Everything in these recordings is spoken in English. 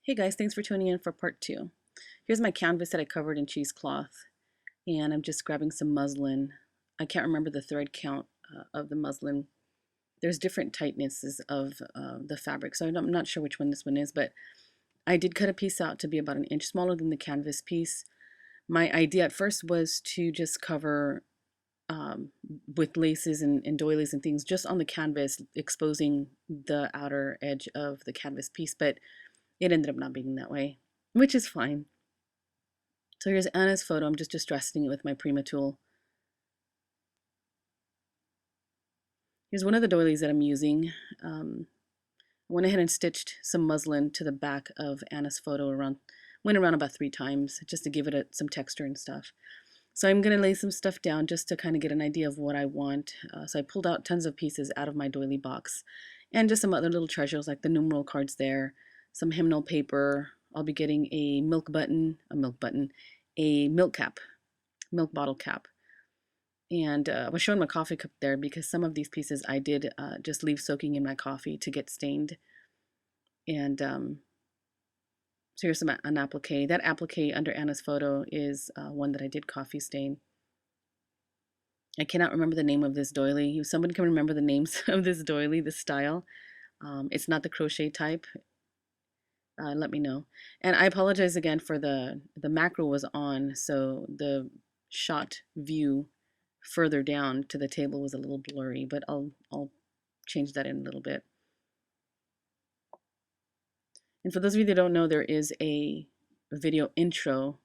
Hey guys, thanks for tuning in for part two. Here's my canvas that I covered in cheesecloth, and I'm just grabbing some muslin. I can't remember the thread count of the muslin. There's different tightnesses of the fabric, so I'm not sure which one this one is, but I did cut a piece out to be about an inch smaller than the canvas piece. My idea at first was to just cover um, with laces and doilies and things just on the canvas, exposing the outer edge of the canvas piece, but it ended up not being that way, which is fine. So here's Anna's photo. I'm just distressing it with my Prima tool. Here's one of the doilies that I'm using. I went ahead and stitched some muslin to the back of Anna's photo went around about 3 times just to give it some texture and stuff. So I'm going to lay some stuff down just to kind of get an idea of what I want. So I pulled out tons of pieces out of my doily box and just some other little treasures like the numeral cards there, some hymnal paper. I'll be getting a milk cap, milk bottle cap. And I was showing my coffee cup there because some of these pieces I did just leave soaking in my coffee to get stained. And so here's an applique. That applique under Anna's photo is one that I did coffee stain. I cannot remember the name of this doily. If somebody can remember the names of this doily, this style, it's not the crochet type. Let me know. And I apologize again for the macro was on, so the shot view further down to the table was a little blurry, but I'll change that in a little bit. And for those of you that don't know, there is a video intro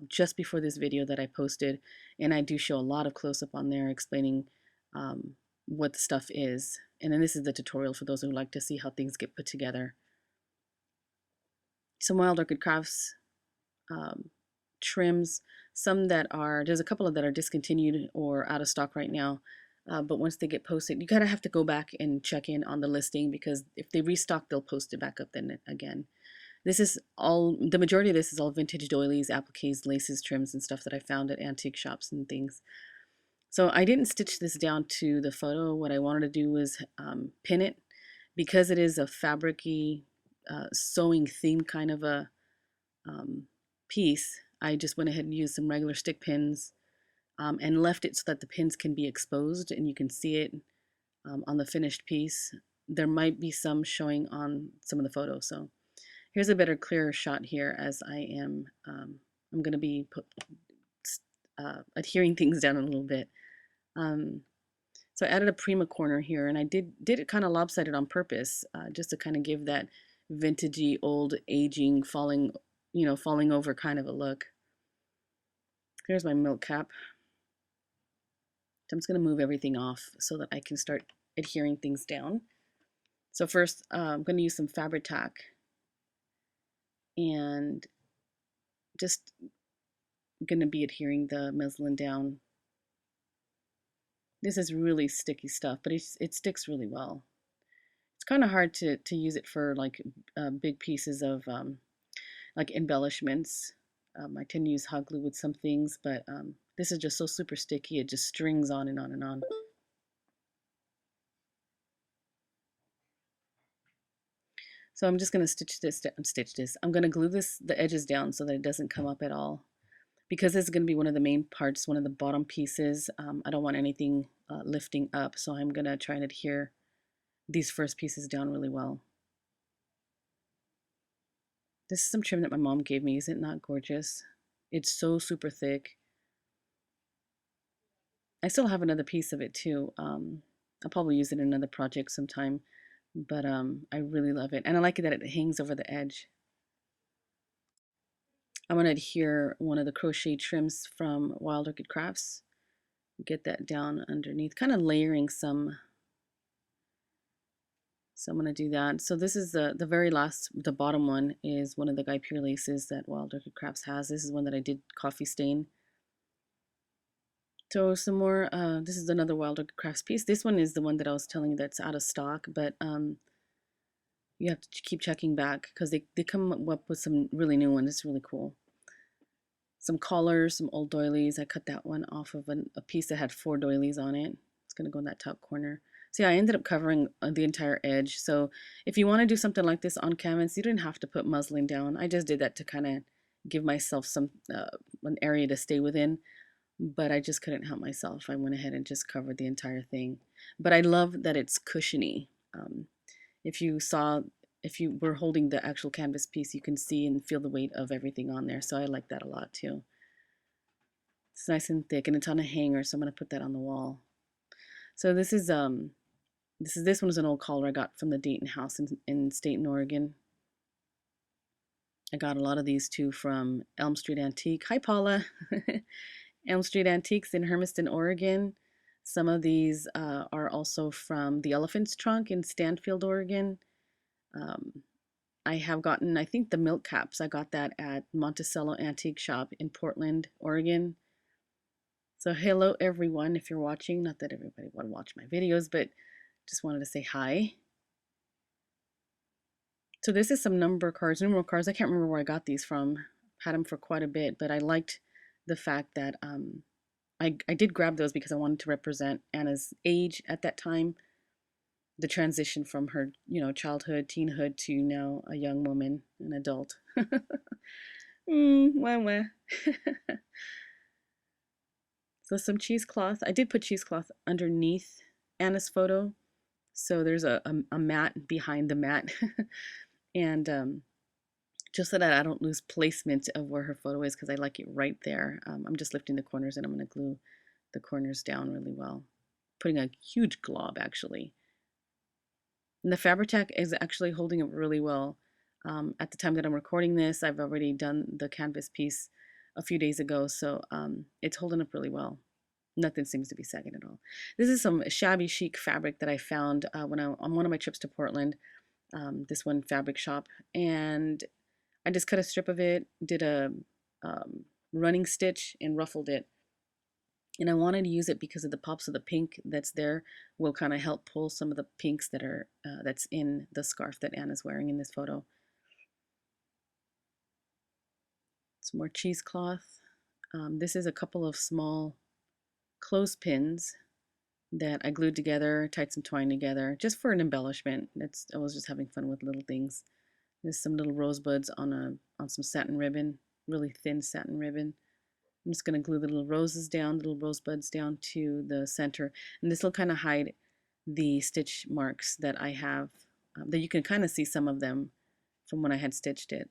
just before this video that I posted, and I do show a lot of close-up on there explaining what the stuff is. And then this is the tutorial for those who like to see how things get put together. Some Wild Orchid Crafts trims, there's a couple of that are discontinued or out of stock right now. But once they get posted, you gotta have to go back and check in on the listing because if they restock, they'll post it back up then again. The majority of this is all vintage doilies, appliques, laces, trims, and stuff that I found at antique shops and things. So I didn't stitch this down to the photo. What I wanted to do was pin it because it is a fabricy sewing theme kind of a piece. I just went ahead and used some regular stick pins and left it so that the pins can be exposed and you can see it on the finished piece. There might be some showing on some of the photos. So here's a better, clearer shot here as I'm going to be adhering things down a little bit. So I added a Prima corner here, and I did it kind of lopsided on purpose, just to kind of give that vintagey, old, aging, falling over kind of a look. Here's my milk cap. I'm just going to move everything off so that I can start adhering things down. So first, I'm going to use some fabric tack and just going to be adhering the muslin down. This is really sticky stuff, but it sticks really well. It's kind of hard to use it for like big pieces of like embellishments. I tend to use hot glue with some things, but this is just so super sticky, it just strings on and on and on. So I'm just going to stitch this. I'm going to glue the edges down so that it doesn't come up at all. Because this is going to be one of the main parts, one of the bottom pieces, I don't want anything lifting up, so I'm going to try and adhere these first pieces down really well. This is some trim that my mom gave me. Is it not gorgeous? It's so super thick. I still have another piece of it too. I'll probably use it in another project sometime, but I really love it. And I like it that it hangs over the edge. I'm going to adhere one of the crochet trims from Wild Orchid Crafts. Get that down underneath, kind of layering some. So I'm going to do that. So this is the very last, the bottom one is one of the Guy Pure laces that Wild Orchid Crafts has. This is one that I did coffee stain. So some more, this is another Wild Orchid Crafts piece. This one is the one that I was telling you that's out of stock, but you have to keep checking back because they come up with some really new ones. It's really cool. Some collars, some old doilies. I cut that one off of a piece that had 4 doilies on it. It's going to go in that top corner. See, I ended up covering the entire edge. So if you want to do something like this on canvas, you didn't have to put muslin down. I just did that to kind of give myself some an area to stay within, but I just couldn't help myself. I went ahead and just covered the entire thing. But I love that it's cushiony. If you saw, if you were holding the actual canvas piece, you can see and feel the weight of everything on there. So I like that a lot too. It's nice and thick, and it's on a hanger, so I'm gonna put that on the wall. So this one is an old collar I got from the Dayton house in Staten, Oregon. I got a lot of these too from Elm Street Antique. Hi, Paula. Elm Street Antiques in Hermiston, Oregon. Some of these are also from the Elephant's Trunk in Stanfield, Oregon. Um, I have gotten, I think, the milk caps. I got that at Monticello Antique Shop in Portland, Oregon. So hello, everyone, if you're watching. Not that everybody would watch my videos, but just wanted to say hi. So this is some numeral cards. I can't remember where I got these from. Had them for quite a bit, but I liked the fact that I did grab those because I wanted to represent Anna's age at that time, the transition from her, childhood, teenhood to now a young woman, an adult. Wah, wah. So some cheesecloth. I did put cheesecloth underneath Anna's photo. So there's a mat behind the mat. And just so that I don't lose placement of where her photo is, because I like it right there. I'm just lifting the corners, and I'm going to glue the corners down really well. Putting a huge glob, actually. And the Fabri-Tac is actually holding up really well. At the time that I'm recording this, I've already done the canvas piece a few days ago, so it's holding up really well. Nothing seems to be sagging at all. This is some shabby chic fabric that I found on one of my trips to Portland. This one fabric shop, and I just cut a strip of it, did a running stitch, and ruffled it. And I wanted to use it because of the pops of the pink that's there will kind of help pull some of the pinks that's in the scarf that Anna's wearing in this photo. Some more cheesecloth. This is a couple of small clothespins that I glued together, tied some twine together, just for an embellishment. I was just having fun with little things. There's some little rosebuds on some satin ribbon, really thin satin ribbon. I'm just going to glue the little roses down, little rosebuds down to the center. And this will kind of hide the stitch marks that I have, that you can kind of see some of them from when I had stitched it.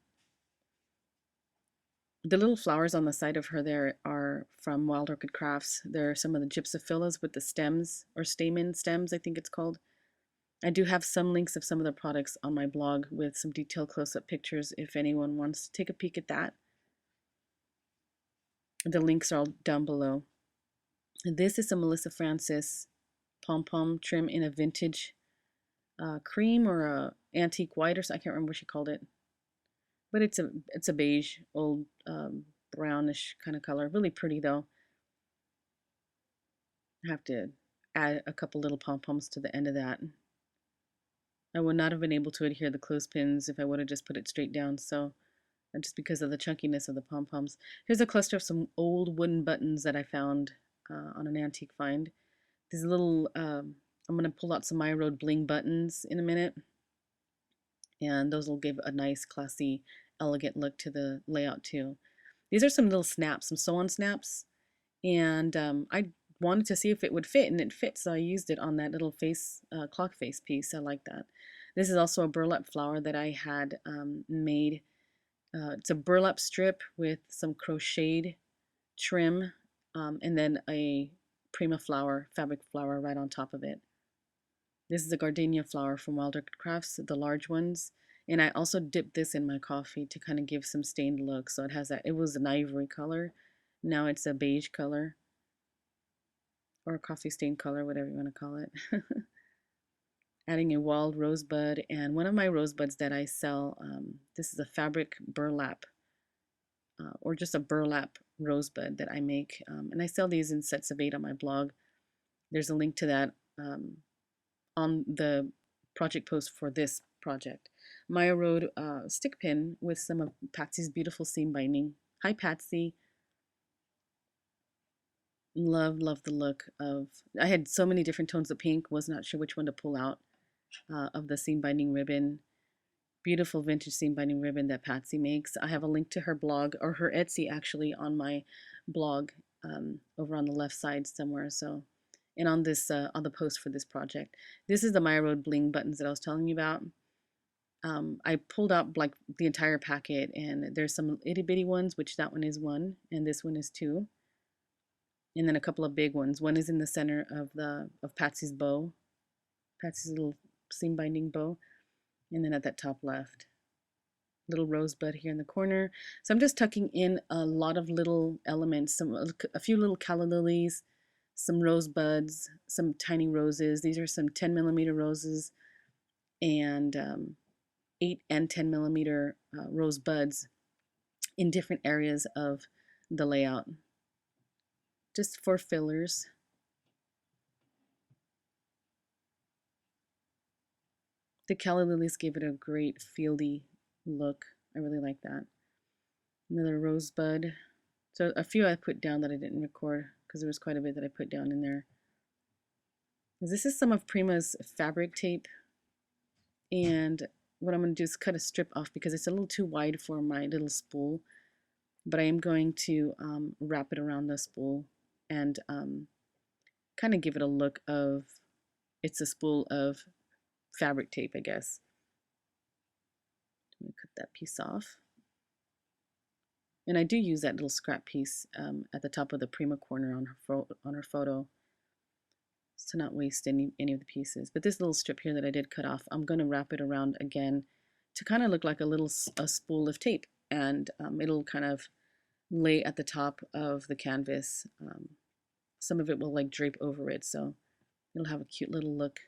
The little flowers on the side of her there are from Wild Orchid Crafts. They're some of the gypsophillas with the stems, or stamen stems, I think it's called. I do have some links of some of the products on my blog with some detailed close-up pictures if anyone wants to take a peek at that. The links are all down below. This is a Melissa Francis Pom Pom trim in a vintage cream or a antique white, or so I can't remember what she called it. But it's a beige, old brownish kind of color. Really pretty though. I have to add a couple little pom poms to the end of that. I would not have been able to adhere the clothespins if I would have just put it straight down. So just because of the chunkiness of the pom poms. Here's a cluster of some old wooden buttons that I found on an antique find. These little, I'm going to pull out some My Road bling buttons in a minute. And those will give a nice, classy, elegant look to the layout too. These are some little snaps, some sew-on snaps. And I wanted to see if it would fit, and it fit. So I used it on that little clock face piece. I like that. This is also a burlap flower that I had made. It's a burlap strip with some crocheted trim, and then a prima flower, fabric flower right on top of it. This is a gardenia flower from Wild Orchid Crafts, the large ones. And I also dipped this in my coffee to kind of give some stained look. So it has that, it was an ivory color. Now it's a beige color. Or a coffee stained color, whatever you want to call it. Adding a wild rosebud. And one of my rosebuds that I sell, this is a fabric burlap. Or just a burlap rosebud that I make. And I sell these in sets of 8 on my blog. There's a link to that on the project post for this project. Maya Road stick pin with some of Patsy's beautiful seam binding. Hi, Patsy. Love the look of, I had so many different tones of pink, was not sure which one to pull out of the seam binding ribbon. Beautiful vintage seam binding ribbon that Patsy makes. I have a link to her blog, or her Etsy actually, on my blog over on the left side somewhere. So, and on this on the post for this project. This is the Maya Road bling buttons that I was telling you about. I pulled out like the entire packet, and there's some itty bitty ones, which that one is one, and this one is two, and then a couple of big ones. One is in the center of Patsy's bow, Patsy's little seam binding bow, and then at that top left, little rosebud here in the corner. So I'm just tucking in a lot of little elements, a few little calla lilies, some rosebuds, some tiny roses. These are some 10 millimeter roses, and 8 and 10 millimeter rosebuds in different areas of the layout, just for fillers. The calla lilies gave it a great fieldy look. I really like that. Another rosebud. So a few I put down that I didn't record because there was quite a bit that I put down in there. This is some of Prima's fabric tape, and what I'm going to do is cut a strip off because it's a little too wide for my little spool, but I am going to wrap it around the spool and kind of give it a look of, it's a spool of fabric tape, I guess. I'm going to cut that piece off. And I do use that little scrap piece at the top of the Prima corner on her photo, to not waste any of the pieces. But this little strip here that I did cut off, I'm going to wrap it around again to kind of look like a spool of tape, and it'll kind of lay at the top of the canvas. Some of it will like drape over it, so it'll have a cute little look,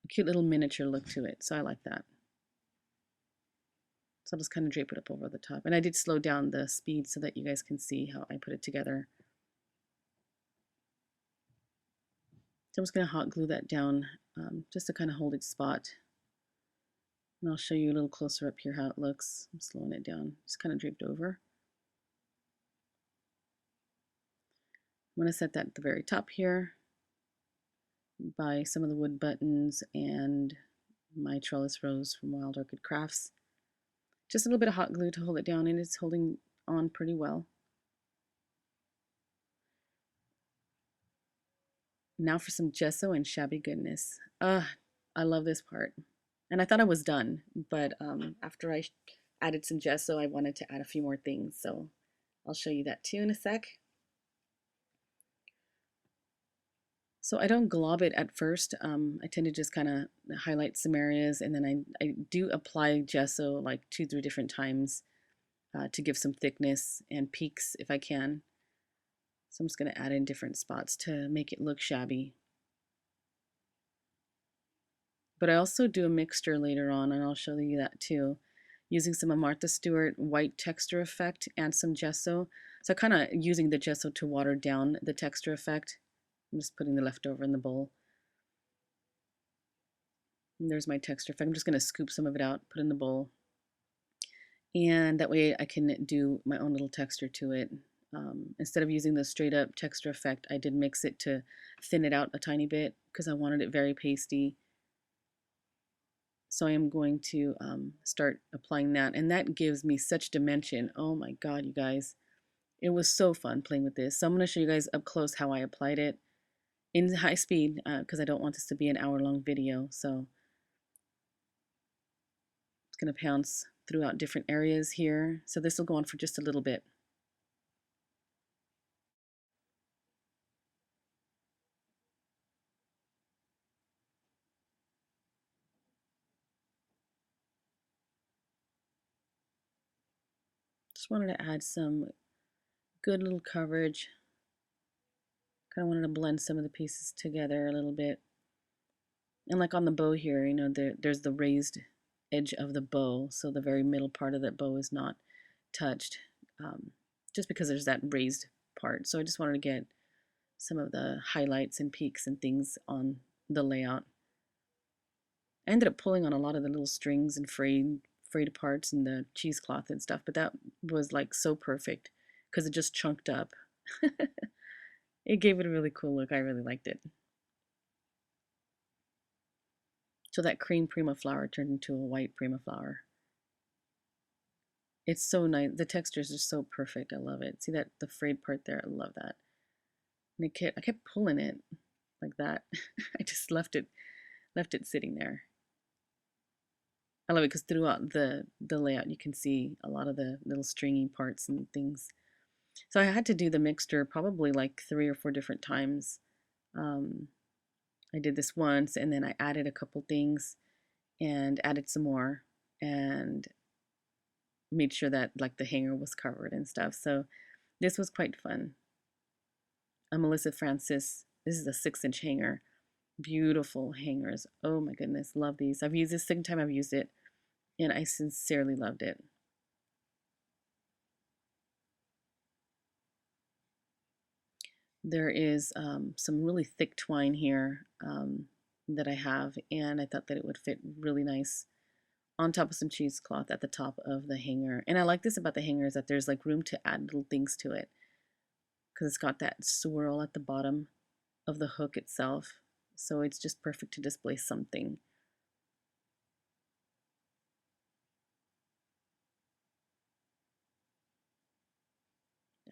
a cute little miniature look to it. So I like that. So I'll just kind of drape it up over the top. And I did slow down the speed so that you guys can see how I put it together. So I'm just going to hot glue that down just to kind of hold its spot. And I'll show you a little closer up here how it looks. I'm slowing it down. Just kind of draped over. I'm going to set that at the very top here by some of the wood buttons and my trellis rose from Wild Orchid Crafts. Just a little bit of hot glue to hold it down, and it's holding on pretty well. Now for some gesso and shabby goodness. I love this part. And I thought I was done, but after I added some gesso, I wanted to add a few more things. So I'll show you that too in a sec. So I don't glob it at first. I tend to just kind of highlight some areas, and then I do apply gesso like 2-3 different times to give some thickness and peaks if I can. So I'm just going to add in different spots to make it look shabby. But I also do a mixture later on, and I'll show you that too, using some of Martha Stewart white texture effect and some gesso. So kind of using the gesso to water down the texture effect. I'm just putting the leftover in the bowl. And there's my texture effect. I'm just going to scoop some of it out, put in the bowl. And that way I can do my own little texture to it. Instead of using the straight up texture effect, I did mix it to thin it out a tiny bit because I wanted it very pasty. So I am going to start applying that. And that gives me such dimension. Oh my God, you guys. It was so fun playing with this. So I'm going to show you guys up close how I applied it in high speed because I don't want this to be an hour-long video. So it's going to pounce throughout different areas here. So this will go on for just a little bit. Just wanted to add some good little coverage. Kind of wanted to blend some of the pieces together a little bit. And like on the bow here, you know, there's the raised edge of the bow, so the very middle part of that bow is not touched, just because there's that raised part. So I just wanted to get some of the highlights and peaks and things on the layout. I ended up pulling on a lot of the little strings and frayed parts and the cheesecloth and stuff, but that was like so perfect because it just chunked up. It gave it a really cool look. I really liked it. So that cream Prima flower turned into a white Prima flower. It's so nice. The texture is just so perfect. I love it. See that the frayed part there? I love that. And I kept pulling it like that. I just left it sitting there. I love it because throughout the layout you can see a lot of the little stringy parts and things. So I had to do the mixture probably like 3 or 4 different times. Um, I did this once and then I added a couple things and added some more and made sure that like the hanger was covered and stuff. So this was quite fun. A Melissa Francis. This is a 6-inch hanger. Beautiful hangers. Oh my goodness, love these. I've used this second time I've used it, and I sincerely loved it. There is some really thick twine here that I have, and I thought that it would fit really nice on top of some cheesecloth at the top of the hanger. And I like this about the hanger is that there's like room to add little things to it because it's got that swirl at the bottom of the hook itself. So it's just perfect to display something.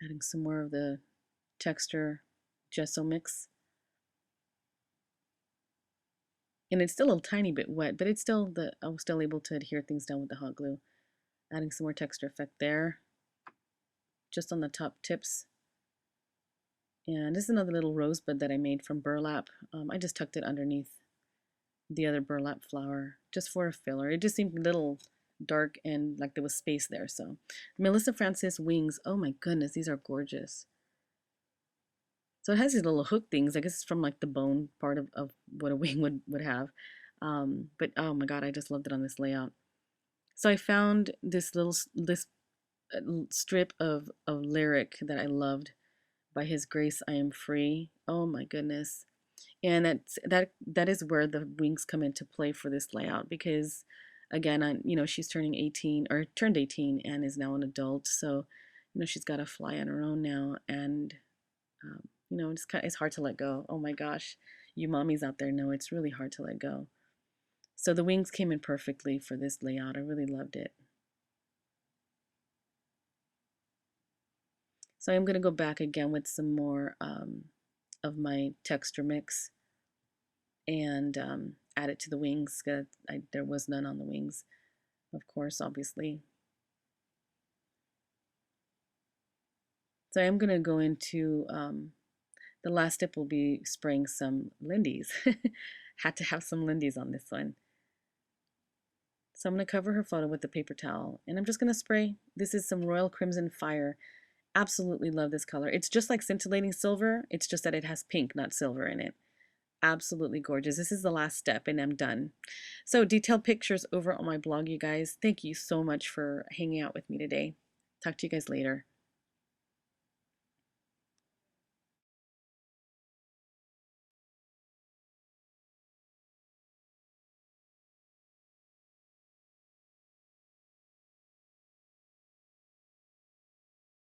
Adding some more of the texture gesso mix. And it's still a tiny bit wet, but it's still I was still able to adhere things down with the hot glue. Adding some more texture effect there, just on the top tips. And this is another little rosebud that I made from burlap. I just tucked it underneath the other burlap flower just for a filler. It just seemed a little dark and like there was space there. So Melissa Francis wings. Oh my goodness, these are gorgeous. So it has these little hook things. I guess it's from like the bone part of what a wing would have. But oh my God, I just loved it on this layout. So I found this strip of lyric that I loved by His Grace I Am Free. Oh my goodness. And that is where the wings come into play for this layout because again, she's turning 18 or turned 18 and is now an adult. So, she's got to fly on her own now and it's hard to let go. Oh my gosh, you mommies out there know it's really hard to let go. So the wings came in perfectly for this layout. I really loved it. So I'm going to go back again with some more of my texture mix and add it to the wings. There was none on the wings, of course, obviously. So I'm going to go into the last step will be spraying some Lindy's. Had to have some Lindy's on this one. So I'm going to cover her photo with the paper towel and I'm just going to spray. This is some Royal Crimson Fire. Absolutely love this color. It's just like scintillating silver. It's just that it has pink, not silver in it. Absolutely gorgeous. This is the last step and I'm done. So detailed pictures over on my blog, you guys. Thank you so much for hanging out with me today. Talk to you guys later.